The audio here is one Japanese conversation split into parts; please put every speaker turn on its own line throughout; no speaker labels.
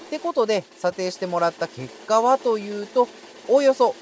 ってことで、査定してもらった結果はというと、おおよそ。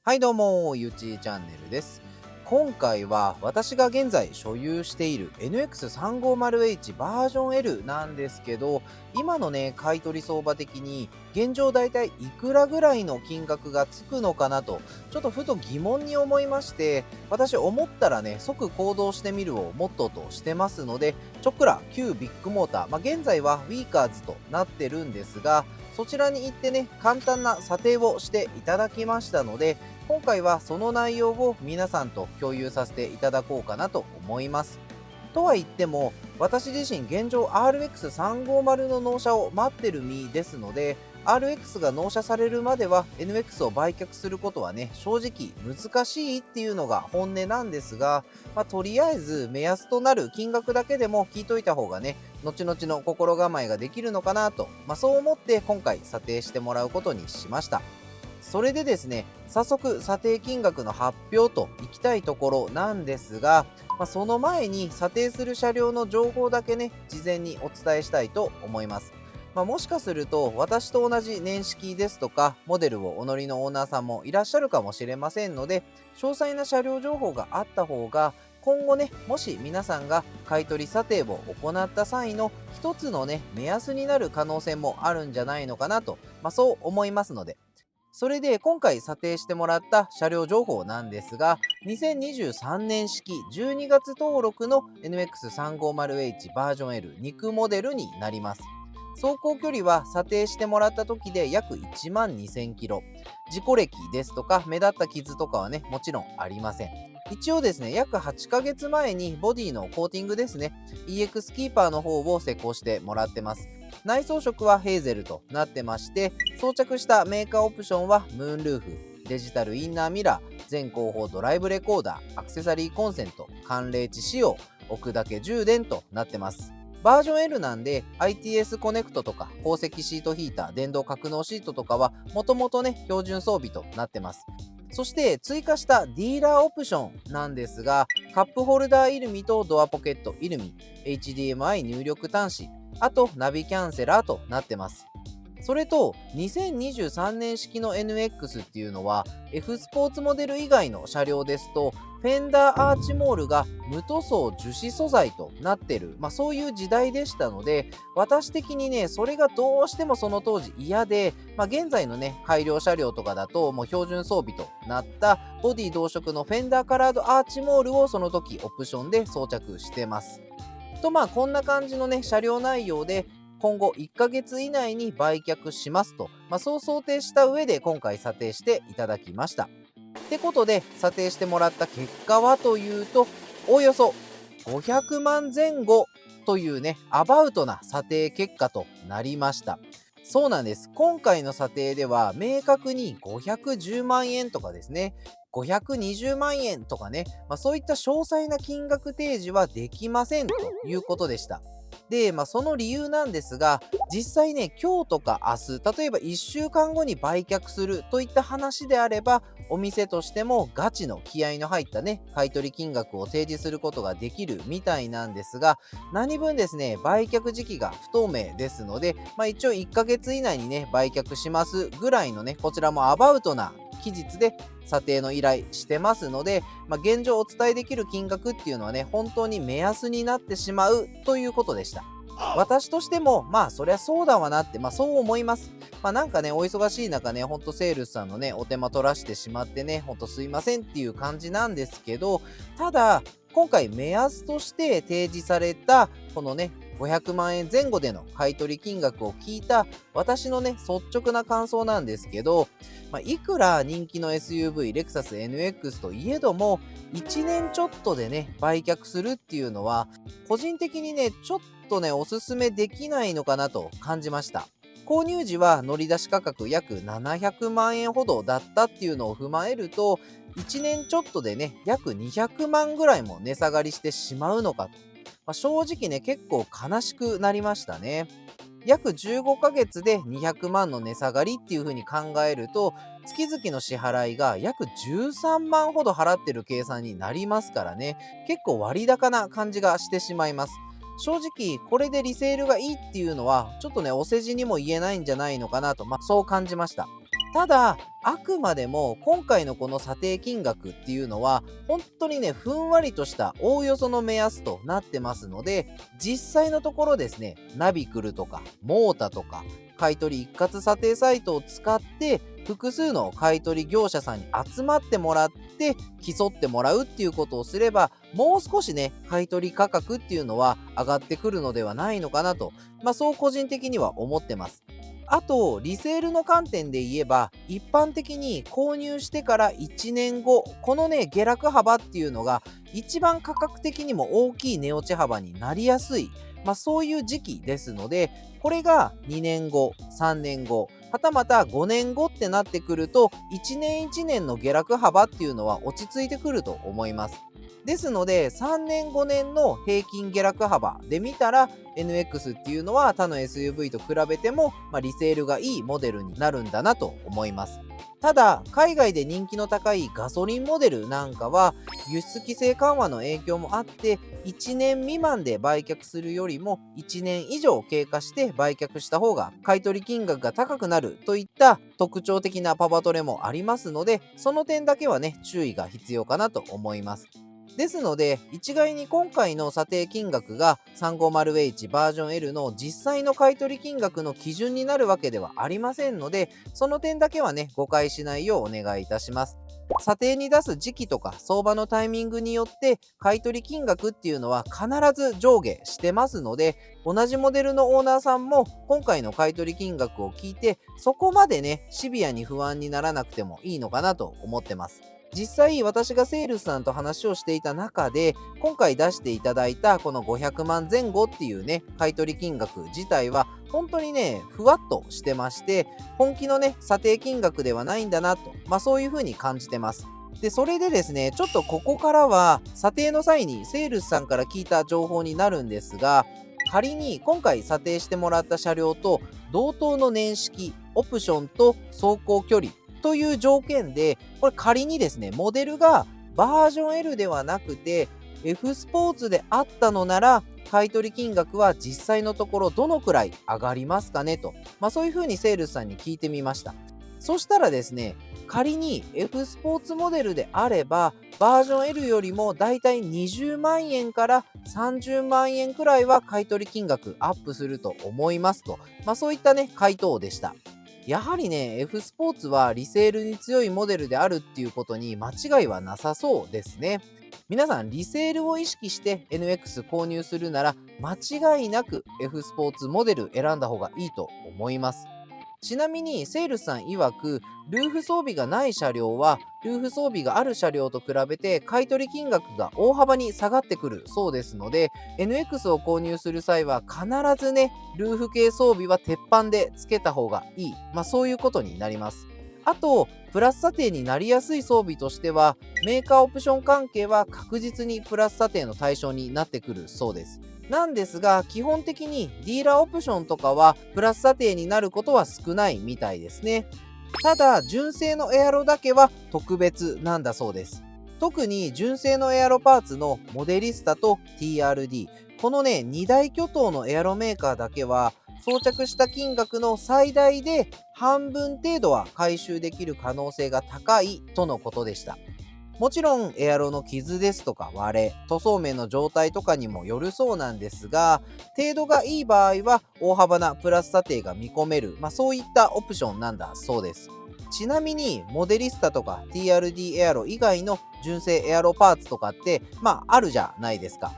はいどうも、ゆちチャンネルです。今回は私が現在所有している NX350H バージョン L なんですけど、今のね、買い取り相場的に現状だいたいいくらぐらいの金額がつくのかなと、ちょっとふと疑問に思いまして、私思ったらね、即行動してみるをモットーとしてますので、ちょっくら旧ビッグモーター、現在はウィーカーズとなってるんですが、そちらに行ってね、簡単な査定をしていただきましたので、今回はその内容を皆さんと共有させていただこうかなと思います。とは言っても、私自身現状 RX350 の納車を待ってる身ですので、RX が納車されるまでは NX を売却することはね、正直難しいっていうのが本音なんですが、とりあえず目安となる金額だけでも聞いといた方がね、後々の心構えができるのかなと、そう思って今回査定してもらうことにしました。それでですね、早速査定金額の発表といきたいところなんですが、その前に査定する車両の情報だけね、事前にお伝えしたいと思います。もしかすると私と同じ年式ですとかモデルをお乗りのオーナーさんもいらっしゃるかもしれませんので、詳細な車両情報があった方が今後ね、もし皆さんが買取査定を行った際の一つのね、目安になる可能性もあるんじゃないのかなと、そう思いますので、それで今回査定してもらった車両情報なんですが、2023年式12月登録の NX350H バージョン L 肉モデルになります。走行距離は査定してもらった時で約1万2000キロ。事故歴ですとか目立った傷とかはね、もちろんありません。一応ですね、約8ヶ月前にボディのコーティングですね、EX キーパーの方を施工してもらってます。内装色はヘーゼルとなってまして、装着したメーカーオプションはムーンルーフ、デジタルインナーミラー、前後方ドライブレコーダー、アクセサリーコンセント、寒冷地仕様、置くだけ充電となってます。バージョン L なんで ITS コネクトとか鉱石シートヒーター、電動格納シートとかはもともとね、標準装備となってます。そして追加したディーラーオプションなんですが、カップホルダーイルミとドアポケットイルミ、HDMI 入力端子、あとナビキャンセラーとなってます。それと2023年式の NX っていうのは F スポーツモデル以外の車両ですとフェンダーアーチモールが無塗装樹脂素材となってる、そういう時代でしたので、私的にねそれがどうしてもその当時嫌で、現在のね改良車両とかだともう標準装備となったボディ同色のフェンダーカラードアーチモールをその時オプションで装着してます。とこんな感じのね車両内容で今後1ヶ月以内に売却しますと、そう想定した上で今回査定していただきました。ってことで査定してもらった結果はというと、おおよそ500万前後というねアバウトな査定結果となりました。そうなんです。今回の査定では明確に510万円とかですね、520万円とかね、そういった詳細な金額提示はできませんということでした。で、その理由なんですが、実際ね、今日とか明日、例えば1週間後に売却するといった話であれば、お店としてもガチの気合の入ったね、買取金額を提示することができるみたいなんですが、何分ですね、売却時期が不透明ですので、一応1ヶ月以内にね、売却しますぐらいのね、こちらもアバウトな期日で査定の依頼してますので、現状お伝えできる金額っていうのはね、本当に目安になってしまうということでした。私としても、そりゃそうだわなって、そう思います。なんかね、お忙しい中ね、ほんとセールスさんのね、お手間取らしてしまってね、ほんとすいませんっていう感じなんですけど、ただ、今回目安として提示された、このね、500万円前後での買取金額を聞いた私のね、率直な感想なんですけど、いくら人気の SUV レクサス NX といえども、1年ちょっとでね、売却するっていうのは、個人的にね、ちょっとね、おすすめできないのかなと感じました。購入時は乗り出し価格約700万円ほどだったっていうのを踏まえると、1年ちょっとでね、約200万ぐらいも値下がりしてしまうのかと。正直ね、結構悲しくなりましたね。約15ヶ月で200万の値下がりっていう風に考えると、月々の支払いが約13万ほど払ってる計算になりますからね、結構割高な感じがしてしまいます。正直これでリセールがいいっていうのはちょっとねお世辞にも言えないんじゃないのかなと、そう感じました。ただあくまでも今回のこの査定金額っていうのは本当にねふんわりとしたおおよその目安となってますので、実際のところですねナビクルとかモータとか買取一括査定サイトを使って複数の買取業者さんに集まってもらって競ってもらうっていうことをすれば、もう少しね買取価格っていうのは上がってくるのではないのかなと、そう個人的には思ってます。あとリセールの観点で言えば、一般的に購入してから1年後このね下落幅っていうのが一番価格的にも大きい値落ち幅になりやすい、そういう時期ですので、これが2年後3年後はたまた5年後ってなってくると、1年1年の下落幅っていうのは落ち着いてくると思います。ですので3年5年の平均下落幅で見たら NX っていうのは他の SUV と比べても、リセールがいいモデルになるんだなと思います。ただ海外で人気の高いガソリンモデルなんかは輸出規制緩和の影響もあって1年未満で売却するよりも1年以上経過して売却した方が買取金額が高くなるといった特徴的なパパトレもありますので、その点だけはね注意が必要かなと思います。ですので一概に今回の査定金額が 350H バージョン L の実際の買取金額の基準になるわけではありませんので、その点だけはね誤解しないようお願いいたします。査定に出す時期とか相場のタイミングによって買取金額っていうのは必ず上下してますので、同じモデルのオーナーさんも今回の買取金額を聞いてそこまでねシビアに不安にならなくてもいいのかなと思ってます。実際私がセールスさんと話をしていた中で今回出していただいたこの500万前後っていうね買取金額自体は本当にねふわっとしてまして、本気のね査定金額ではないんだなと、そういう風に感じてます。でそれでですね、ちょっとここからは査定の際にセールスさんから聞いた情報になるんですが、仮に今回査定してもらった車両と同等の年式オプションと走行距離という条件で、これ仮にですねモデルがバージョン L ではなくて F スポーツであったのなら、買取金額は実際のところどのくらい上がりますかねと、そういうふうにセールスさんに聞いてみました。そしたらですね、仮に F スポーツモデルであればバージョン L よりもだいたい20万円から30万円くらいは買取金額アップすると思いますと、そういったね回答でした。やはりね F スポーツはリセールに強いモデルであるっていうことに間違いはなさそうですね。皆さんリセールを意識して NX 購入するなら間違いなく F スポーツモデル選んだ方がいいと思います。ちなみにセールスさん曰くルーフ装備がない車両はルーフ装備がある車両と比べて買取金額が大幅に下がってくるそうですので、 NX を購入する際は必ずねルーフ系装備は鉄板でつけた方がいい、そういうことになります。あとプラス査定になりやすい装備としてはメーカーオプション関係は確実にプラス査定の対象になってくるそうです。なんですが基本的にディーラーオプションとかはプラス査定になることは少ないみたいですね。ただ純正のエアロだけは特別なんだそうです。特に純正のエアロパーツのモデリスタと TRD、 このね2大巨頭のエアロメーカーだけは装着した金額の最大で半分程度は回収できる可能性が高いとのことでした。もちろんエアロの傷ですとか割れ、塗装面の状態とかにもよるそうなんですが、程度がいい場合は大幅なプラス査定が見込める、そういったオプションなんだそうです。ちなみにモデリスタとか TRD エアロ以外の純正エアロパーツとかってあるじゃないですか。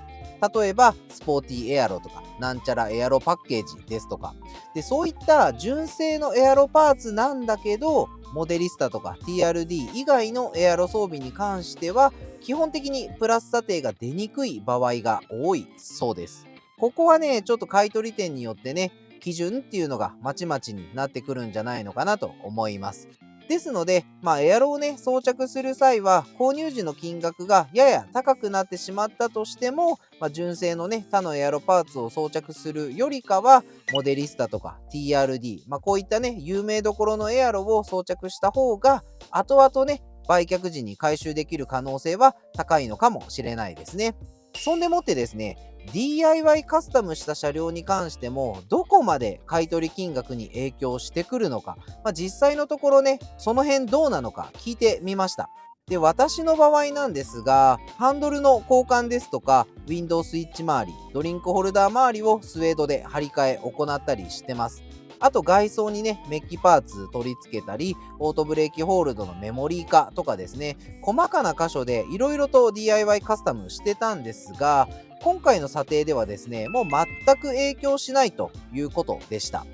例えばスポーティーエアロとかなんちゃらエアロパッケージですとかで、そういった純正のエアロパーツなんだけどモデリスタとか TRD 以外のエアロ装備に関しては基本的にプラス査定が出にくい場合が多いそうです。ここはねちょっと買取店によってね基準っていうのがまちまちになってくるんじゃないのかなと思います。ですので、エアロをね装着する際は購入時の金額がやや高くなってしまったとしても、純正のね他のエアロパーツを装着するよりかはモデリスタとか TRD、こういったね有名どころのエアロを装着した方が後々ね売却時に回収できる可能性は高いのかもしれないですね。そんでもってですね、DIY カスタムした車両に関してもどこまで買い取り金額に影響してくるのか、実際のところね、その辺どうなのか聞いてみました。で、私の場合なんですが、ハンドルの交換ですとか、ウィンドウスイッチ周り、ドリンクホルダー周りをスウェードで張り替え行ったりしてます。あと外装にね、メッキパーツ取り付けたり、オートブレーキホールドのメモリー化とかですね、細かな箇所でいろいろと DIY カスタムしてたんですが、今回の査定ではですね、もう全く影響しないということでした。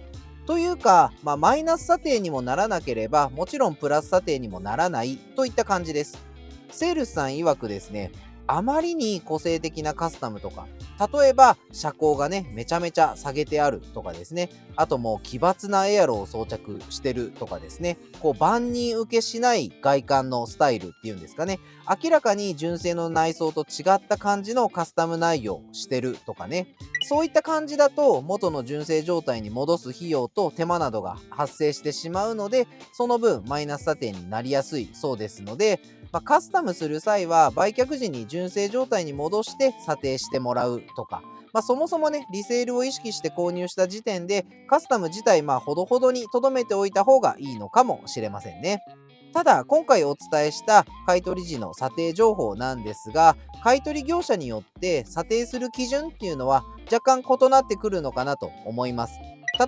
というか、マイナス査定にもならなければ、もちろんプラス査定にもならないといった感じです。セールスさん曰くですね、あまりに個性的なカスタムとか、例えば車高がね、めちゃめちゃ下げてあるとかですね、あともう奇抜なエアロを装着してるとかですね、万人受けしない外観のスタイルっていうんですかね、明らかに純正の内装と違った感じのカスタム内容してるとかね、そういった感じだと元の純正状態に戻す費用と手間などが発生してしまうので、その分マイナス査定になりやすいそうですので、カスタムする際は売却時に純正状態に戻して査定してもらうとか、そもそもね、リセールを意識して購入した時点でカスタム自体ほどほどに留めておいた方がいいのかもしれませんね。ただ今回お伝えした買取時の査定情報なんですが、買取業者によって査定する基準っていうのは若干異なってくるのかなと思います。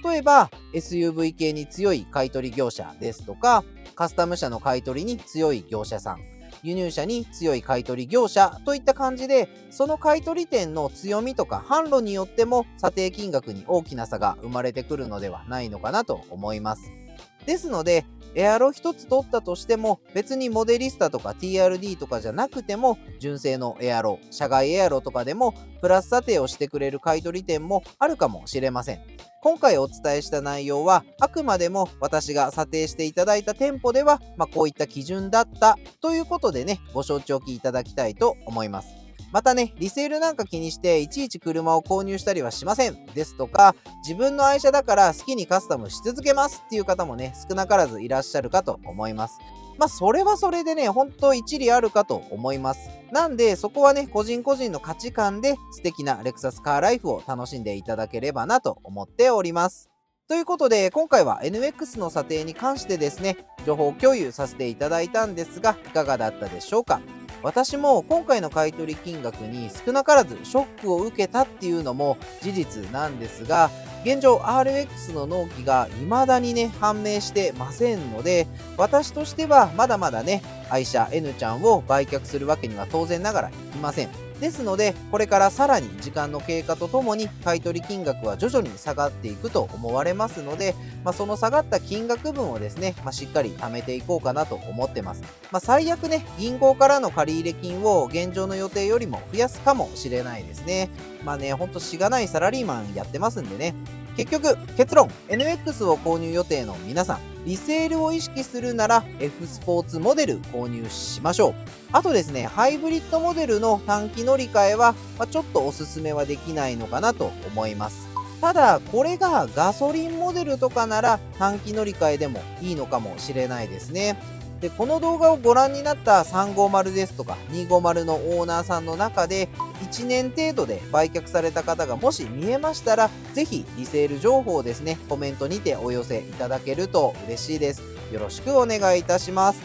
例えば SUV 系に強い買取業者ですとか、カスタム車の買取に強い業者さん、輸入車に強い買取業者といった感じで、その買取店の強みとか販路によっても査定金額に大きな差が生まれてくるのではないのかなと思います。ですので、エアロ一つ取ったとしても、別にモデリスタとか TRD とかじゃなくても、純正のエアロ、車外エアロとかでも、プラス査定をしてくれる買取店もあるかもしれません。今回お伝えした内容は、あくまでも私が査定していただいた店舗では、こういった基準だったということでね、ご承知おきいただきたいと思います。またね、リセールなんか気にしていちいち車を購入したりはしませんですとか、自分の愛車だから好きにカスタムし続けますっていう方もね、少なからずいらっしゃるかと思います。それはそれでね、本当一理あるかと思います。なんで、そこはね、個人個人の価値観で素敵なレクサスカーライフを楽しんでいただければなと思っております。ということで、今回は NX の査定に関してですね、情報共有させていただいたんですが、いかがだったでしょうか。私も今回の買取金額に少なからずショックを受けたっていうのも事実なんですが、現状 RX の納期が未だにね、判明してませんので、私としてはまだまだね、愛車 N ちゃんを売却するわけには当然ながらいきません。ですので、これからさらに時間の経過とともに買取金額は徐々に下がっていくと思われますので、その下がった金額分をですね、しっかり貯めていこうかなと思ってます。最悪ね、銀行からの借入金を現状の予定よりも増やすかもしれないですね。ほんとしがないサラリーマンやってますんでね。結局、結論、NX を購入予定の皆さん、リセールを意識するなら F スポーツモデル購入しましょう。あとですね、ハイブリッドモデルの短期乗り換えは、ちょっとおすすめはできないのかなと思います。ただ、これがガソリンモデルとかなら短期乗り換えでもいいのかもしれないですね。で、この動画をご覧になった350ですとか250のオーナーさんの中で1年程度で売却された方がもし見えましたら、ぜひリセール情報をですね、コメントにてお寄せいただけると嬉しいです。よろしくお願いいたします。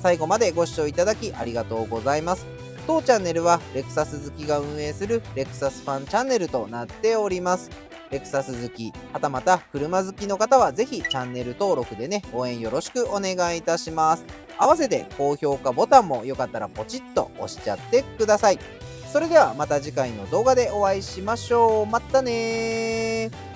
最後までご視聴いただきありがとうございます。当チャンネルはレクサス好きが運営するレクサスファンチャンネルとなっております。レクサス好き、はたまた車好きの方はぜひチャンネル登録でね、応援よろしくお願いいたします。合わせて高評価ボタンもよかったらポチッと押しちゃってください。それではまた次回の動画でお会いしましょう。またねー。